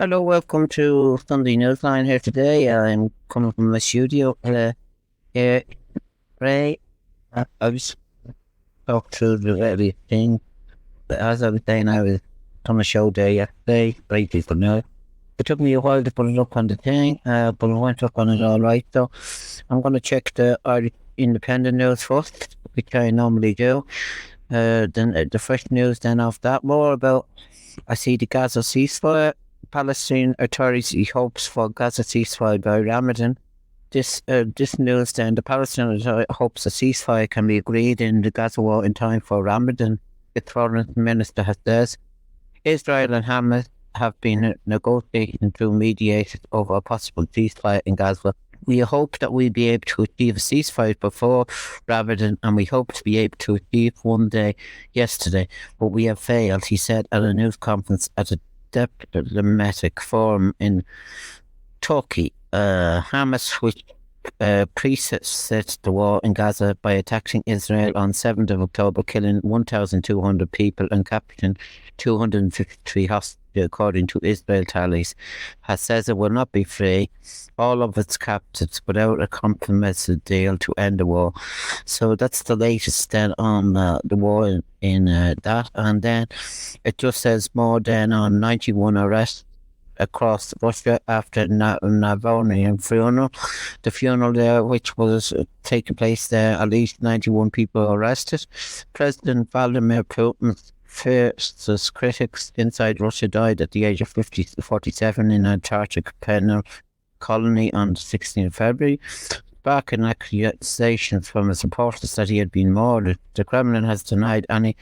Hello, welcome to Sunday Newsline here today. I'm coming from the studio. Here, Ray. I was talking to the very thing, but as I was saying, I was on a show there yesterday. Great people know. It took me a while to put it up on the thing, but I went up on it all right. So I'm going to check the Irish Independent news first, which I normally do. Then the fresh news. Then after that, more about. I see the Gaza ceasefire. Palestinian Authority hopes for Gaza ceasefire by Ramadan. This news then, the Palestinian Authority hopes a ceasefire can be agreed in the Gaza war in time for Ramadan. The foreign minister has said Israel and Hamas have been negotiating to mediate over a possible ceasefire in Gaza. We hope that we'll be able to achieve a ceasefire before Ramadan, and we hope to be able to achieve one day yesterday, but we have failed, he said at a news conference at a diplomatic forum in Turkey. Hamas, which preceded the war in Gaza by attacking Israel on 7th of October, killing 1,200 people and capturing 253 hostages, according to Israel tallies, has said it will not be free all of its captives without a comprehensive deal to end the war. So that's the latest then on the war in that. And then it just says more than on 91 arrests across Russia after Navalny funeral. The funeral there, which was taking place there, at least 91 people arrested. President Vladimir Putin's fiercest critics inside Russia died at the age of 47 in an Antarctic penal colony on the 16th of February. Sparking accusations from his supporters that he had been murdered. The Kremlin has denied any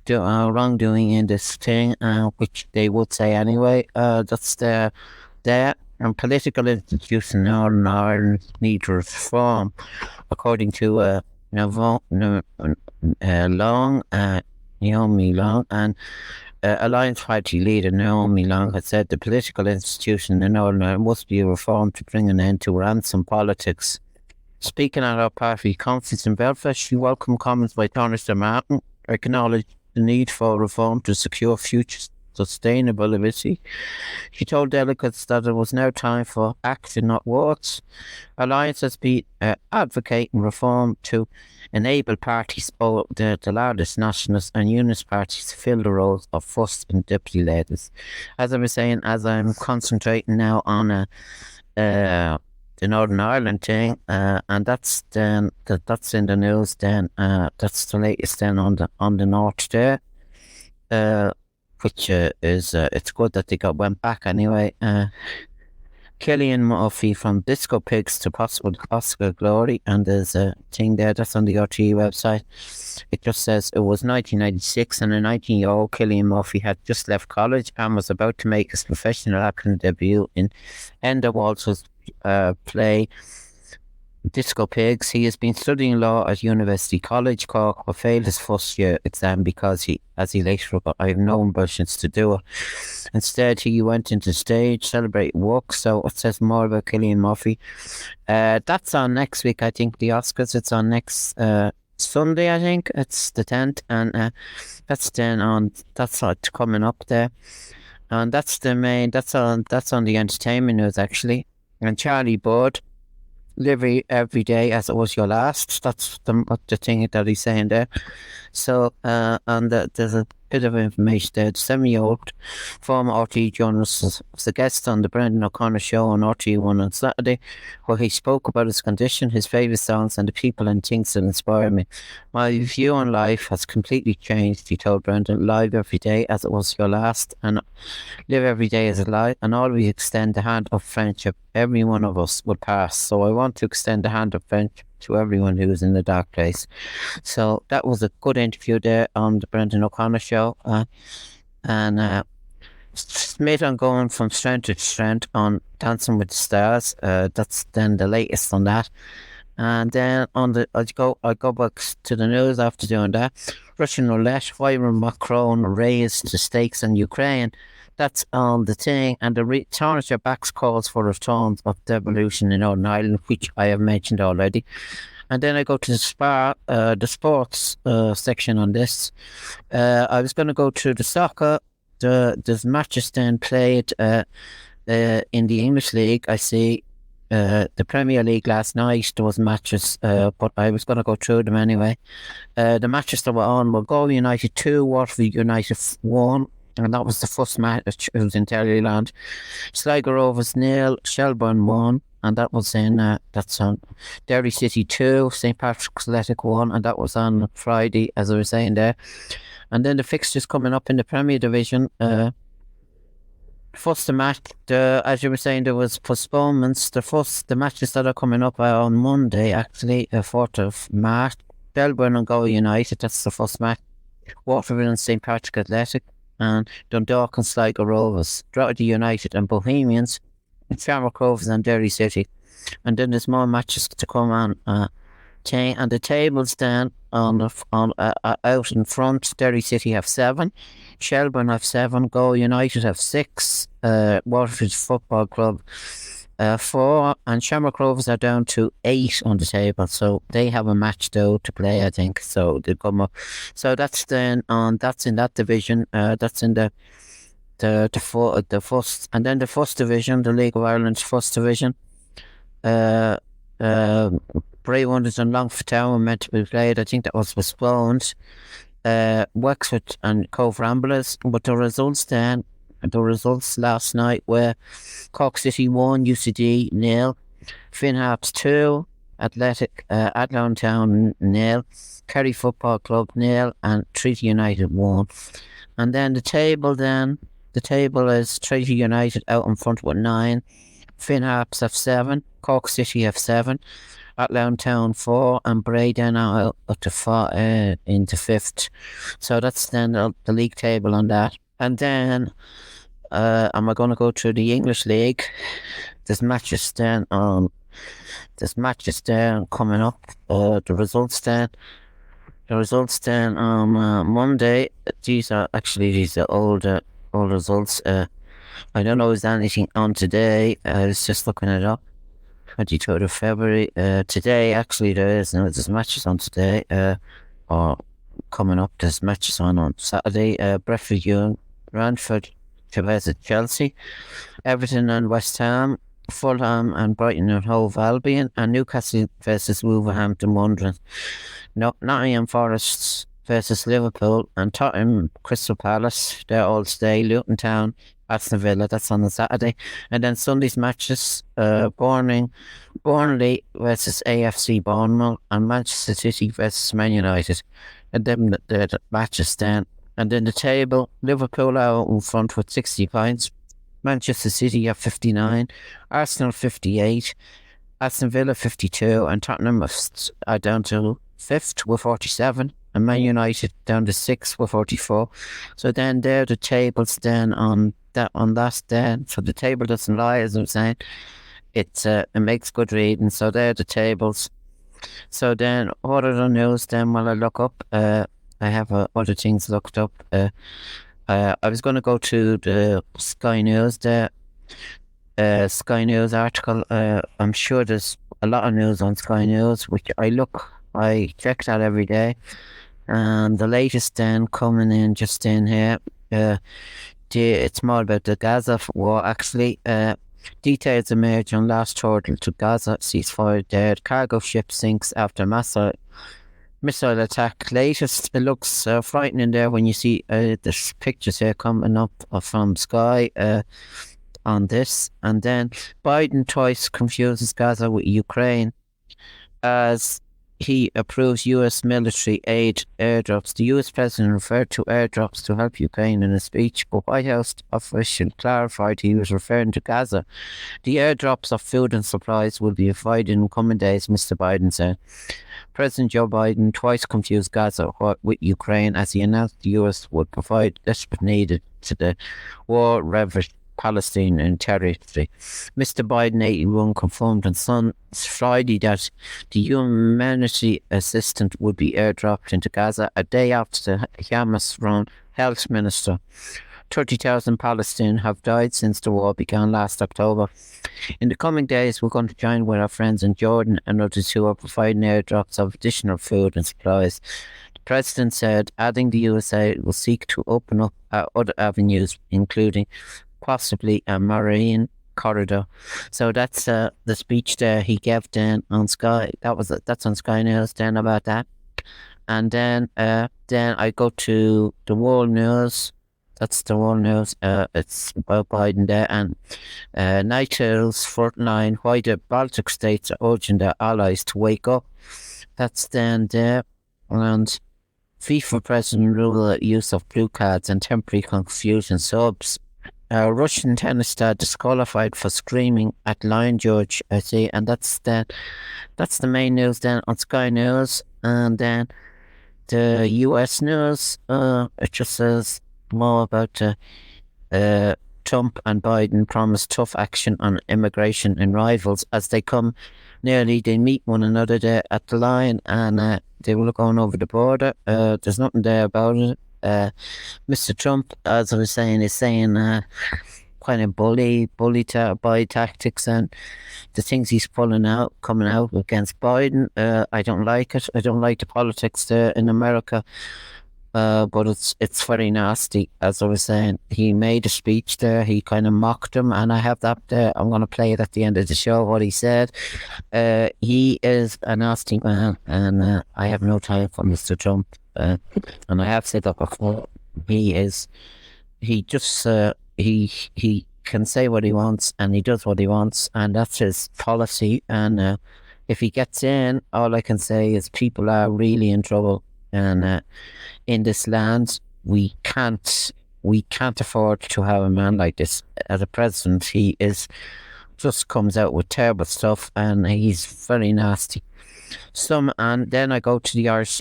wrongdoing in this thing, which they would say anyway. That's there. And political institutions in Northern Ireland need reform, according to Naomi Long, and Alliance Party leader Naomi Long has said the political institution in Northern Ireland must be reformed to bring an end to ransom politics. Speaking at our party conference in Belfast, she welcomed comments by Tánaiste Martin, acknowledged the need for reform to secure future sustainability. She told delegates that it was now time for action, not words. Alliance has been advocating reform to enable parties, both the largest nationalist and unionist parties, to fill the roles of first and deputy leaders. As I was saying, as I'm concentrating now on the Northern Ireland thing, and that's then that's in the news. Then that's the latest then on the north there, which is it's good that they went back anyway. Cillian Murphy from Disco Pigs to possible Oscar glory, and there's a thing there that's on the RTE website. It just says it was 1996 and a 19-year-old Cillian Murphy had just left college and was about to make his professional acting debut in Enda Walsh's play Disco Pigs. He has been studying law at University College Cork, but failed his first year exam because as he later wrote, I have no ambitions to do it. Instead, he went into stage, celebrate work. So it says more about Cillian Murphy. That's on next week, I think, the Oscars. It's on next Sunday, I think. It's the 10th, and that's coming up there. And that's the main. That's on the entertainment news actually. And Charlie Bird, live every day as it was your last. That's the thing that he's saying there. So, and there's a bit of information there. The 7-year-old former RTE journalist was a guest on the Brendan O'Connor show on RTE1 on Saturday, where he spoke about his condition, his favourite songs, and the people and things that inspire me. My view on life has completely changed, he told Brendan. Live every day as it was your last, and live every day as a life, and always extend the hand of friendship. Every one of us will pass, so I want to extend the hand of friendship to everyone who is in the dark place. So that was a good interview there on the Brendan O'Connor show, and Smith on going from strength to strength on Dancing with the Stars. That's then the latest on that. And then I go back to the news after doing that. Russian roulette, why Macron raised the stakes in Ukraine. That's on the thing, and the Tánaiste backs calls for returns of devolution in Northern Ireland, which I have mentioned already. And then I go to the sports section on this. I was going to go to the soccer. There's matches then played In the English League, I see the Premier League last night. There was matches, but I was going to go through them anyway. The matches that were on were Galway United 2, Waterford United 1, and that was the first match. It was in Terryland. Sligo Rovers 0, Shelburne 1, and that was that's on Derry City 2, St Patrick's Athletic 1, and that was on Friday, as I was saying there. And then the fixtures coming up in the Premier Division. First the match, as you were saying, there was postponements. The matches that are coming up are on Monday, actually, 4th of March. Shelburne and Galway United, that's the first match. Waterford and St Patrick Athletic, and Dundalk and Sligo Rovers, Drogheda United and Bohemians, and Shamrock Rovers and Derry City. And then there's more matches to come on. And the tables then out in front. Derry City have 7, Shelburne have 7, Galway United have 6, Waterford Football Club 4, and Shamrock Rovers are down to 8 on the table, so they have a match though to play, I think. So they come up. So that's then on. That's in that division. That's in the first, and then the first division, the League of Ireland's first division. Bray Wonders and Longford Town were meant to be played. I think that was postponed. Wexford and Cove Ramblers, but the results last night were Cork City 1, UCD 0, Finn Harps 2, Athletic Athlone Town 0, Kerry Football Club 0, and Treaty United 1. And then the table is Treaty United out in front with 9, Finn Harps have 7, Cork City have 7, Athlone Town 4, and Bray then out to 4 into 5th. So that's then the league table on that. And then am I going to go through the English League? There's matches then coming up. The results then on Monday. These are old results. I don't know if there's anything on today. I was just looking it up. 23rd of February. Today, actually, there's matches on today. Or coming up, there's matches on Saturday. Brentford Young, Ranford versus Chelsea, Everton and West Ham, Fulham and Brighton and Hove Albion, and Newcastle versus Wolverhampton Wanderers. Nottingham Forest versus Liverpool, and Tottenham Crystal Palace. They're all stay. Luton Town, Aston Villa, that's on the Saturday. And then Sunday's matches, Burnley versus AFC Bournemouth, and Manchester City versus Man United. And then the matches then. And then the table, Liverpool are in front with 60 points, Manchester City have 59, Arsenal 58, Aston Villa 52, and Tottenham are down to 5th with 47, and Man United down to 6th with 44. So then there are the tables then on that then. So the table doesn't lie, as I'm saying. It makes good reading. So there are the tables. So then what other news then will I look up? I have other things looked up. I was going to go to the Sky News there. Sky News article. I'm sure there's a lot of news on Sky News, which I check that every day. And the latest then coming in just in here. It's more about the Gaza war, actually. Details emerge on last hurdle to Gaza, ceasefire dead, cargo ship sinks after missile attack. Latest, it looks frightening there when you see the pictures here coming up from Sky on this. And then Biden twice confuses Gaza with Ukraine as he approves US military aid airdrops. The US president referred to airdrops to help Ukraine in a speech, but White House official clarified he was referring to Gaza. The airdrops of food and supplies will be provided in coming days, Mr. Biden said. President Joe Biden twice confused Gaza with Ukraine as he announced the US would provide desperate needed to the war-ravaged Palestinian territory. Mr. Biden, 81, confirmed on Friday that the humanitarian assistance would be airdropped into Gaza a day after the Hamas-run health minister. 30,000 Palestinians have died since the war began last October. In the coming days, we're going to join with our friends in Jordan and others who are providing airdrops of additional food and supplies. The president said, adding the USA will seek to open up other avenues, including possibly a marine corridor. So that's the speech there he gave then on Sky. That's on Sky News then about that. And then I go to the world news. That's the world news. It's about Biden there, and NATO's front line, why the Baltic states are urging their allies to wake up. That's then there. And FIFA president rule use of blue cards and temporary confusion subs. Russian tennis star disqualified for screaming at Lion Judge, I see, and that's the main news then on Sky News. And then the US news, it just says more about Trump and Biden promise tough action on immigration and rivals as they come nearly. They meet one another there at the line, and they will going over the border. There's nothing there about it. Mr. Trump, as I was saying, is saying kind of bully tactics, and the things he's coming out against Biden. I don't like it. I don't like the politics there in America. But it's very nasty. As I was saying, he made a speech there. He kind of mocked him, and I have that there. I'm going to play it at the end of the show. What he said. He is a nasty man, and I have no time for Mr. Trump. And I have said that before. He can say what he wants, and he does what he wants, and that's his policy. And if he gets in, all I can say is people are really in trouble. And in this land, we can't afford to have a man like this as a president. He just comes out with terrible stuff, and he's very nasty. And then I go to the Irish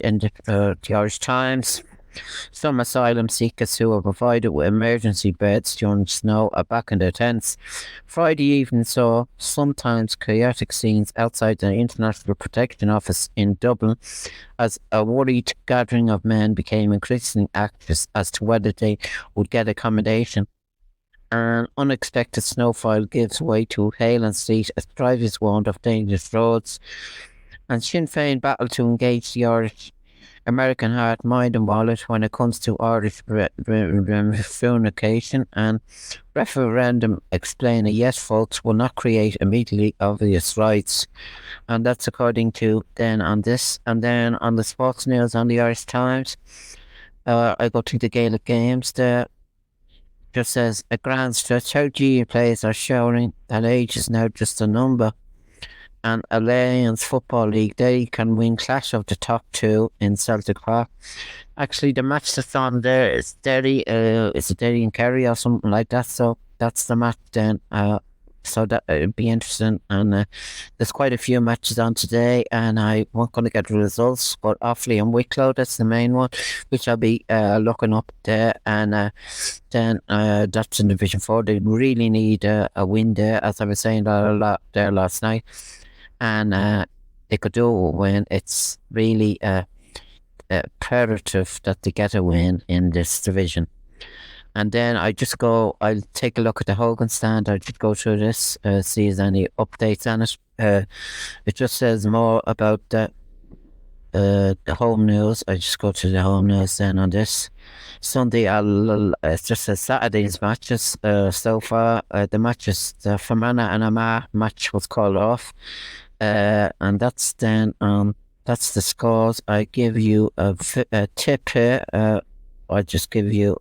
Times. Some asylum seekers who were provided with emergency beds during snow are back in their tents. Friday evening saw sometimes chaotic scenes outside the International Protection Office in Dublin as a worried gathering of men became increasingly anxious as to whether they would get accommodation. An unexpected snowfall gives way to hail and sleet as drivers warned of dangerous roads. And Sinn Féin battle to engage the Irish American heart, mind and wallet when it comes to Irish reunification, and referendum explain a yes votes will not create immediately obvious rights. And that's according to then on this. And then on the sports news on the Irish Times, I go to the Gaelic Games there. Just says a grand stretch how GA players are showing that age is now just a number. And Alliance Football League, they can win clash of the top two in Celtic Park. Actually, the match that's on there is Derry, it's a Derry and Kerry or something like that. So that's the match then. So that it'd be interesting. And there's quite a few matches on today, and I won't going to get the results. But Offaly and Wicklow, that's the main one, which I'll be looking up there. And then that's in Division 4. They really need a win there, as I was saying a lot there last night. And they could do a win. It's really imperative that they get a win in this division. And then I'll take a look at the Hogan stand. I'll just go through this, see if there's any updates on it. It just says more about the home news. I just go to the home news then on this. Sunday, it just says Saturday's matches so far. The matches, the Fermanagh and Armagh match was called off. And that's then, that's the scores. I give you a tip here. I just give you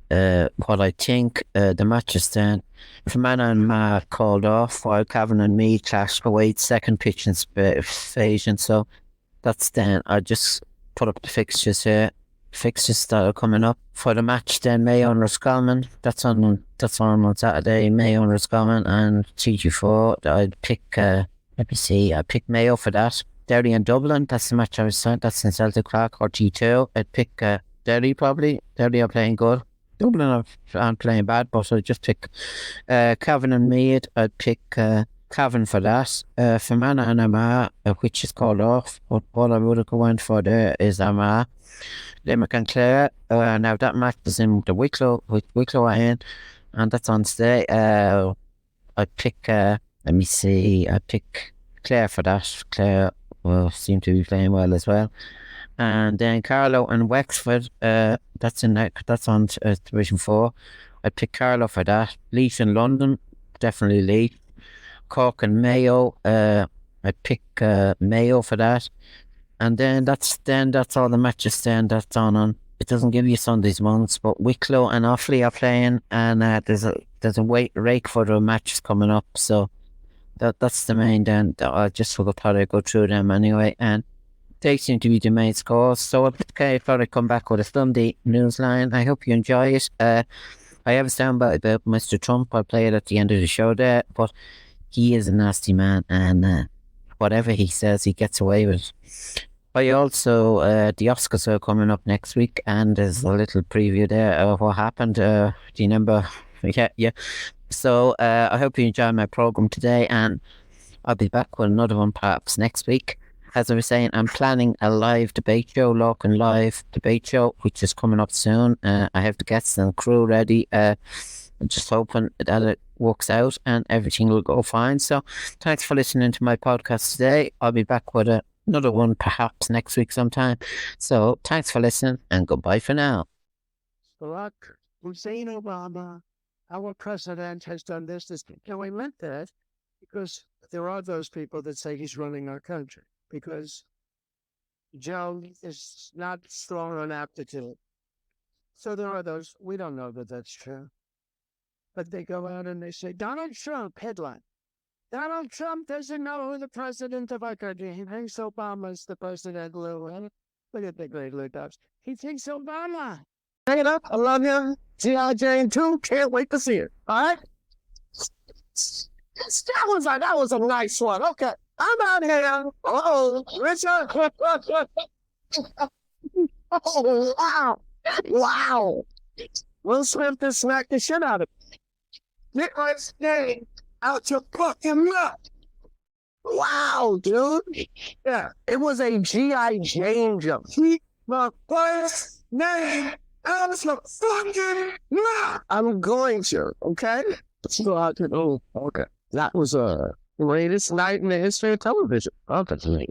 what I think the matches then. Fermanagh and Armagh called off, while Cavan and Meath clashed for Wade's second pitch invasion. So that's then. I just put up the fixtures here. Fixtures that are coming up for the match then. Mayo and Roscommon, that's on Saturday. Mayo and Roscommon and TG4. I'd pick let me see, I pick Mayo for that. Derry and Dublin, that's the match I was saying, that's in Celtic Park. Or T2, I'd pick Derry probably. Derry are playing good. Dublin aren't playing bad, but I'd just pick Cavan and Meath. I'd pick Cavan for that. Fermanagh and Armagh, which is called off, but what I would have went for there is Armagh. Limerick and Clare. Now that match is in the Wicklow are in, and that's on today. I pick. Let me see. I pick Clare for that. Clare will seem to be playing well as well. And then Carlow and Wexford. That's on Division 4. I'd pick Carlo for that. Leith in London, definitely Leith. Cork and Mayo, I'd pick Mayo for that. And that's all the matches then that's on. It doesn't give you Sundays once, but Wicklow and Offaly are playing, and there's a rake for the matches coming up. So that's the main. Then I just thought I'd go through them anyway, and they seem to be the main scores. So okay, I thought I'd come back with a Sunday news line. I hope you enjoy it. I have a soundbite about Mr. Trump. I'll play it at the end of the show there, but he is a nasty man, and whatever he says, he gets away with. I also, the Oscars are coming up next week, and there's a little preview there of what happened. Do you remember? Yeah. So I hope you enjoy my program today, and I'll be back with another one perhaps next week. As I was saying, I'm planning a live debate show, Lorcan Live debate show, which is coming up soon. I have the guests and crew ready. I'm just hoping that it works out and everything will go fine. So thanks for listening to my podcast today. I'll be back with another one perhaps next week sometime. So thanks for listening and goodbye for now. Barack Hussein Obama, our president, has done this. Now, I meant that because there are those people that say he's running our country because Joe is not strong on aptitude. So there are those, we don't know that that's true. But they go out and they say, Donald Trump, headline. Donald Trump doesn't know who the president of our country. He thinks Obama's the president. Look at the great Lou Dubs. He thinks Obama. Hang it up. I love him. G.I. Jane too. Can't wait to see it. All right? That was a nice one. Okay. I'm out here. Oh, Richard. Oh, wow. Wow. Will Smith just smacked the shit out of me. Get my name out your fucking mouth. Wow, dude. Yeah, it was a G.I. Jane jump. Keep my first name out your fucking mouth. I'm going to, okay? Let's go out to, okay. That was the greatest night in the history of television. Okay.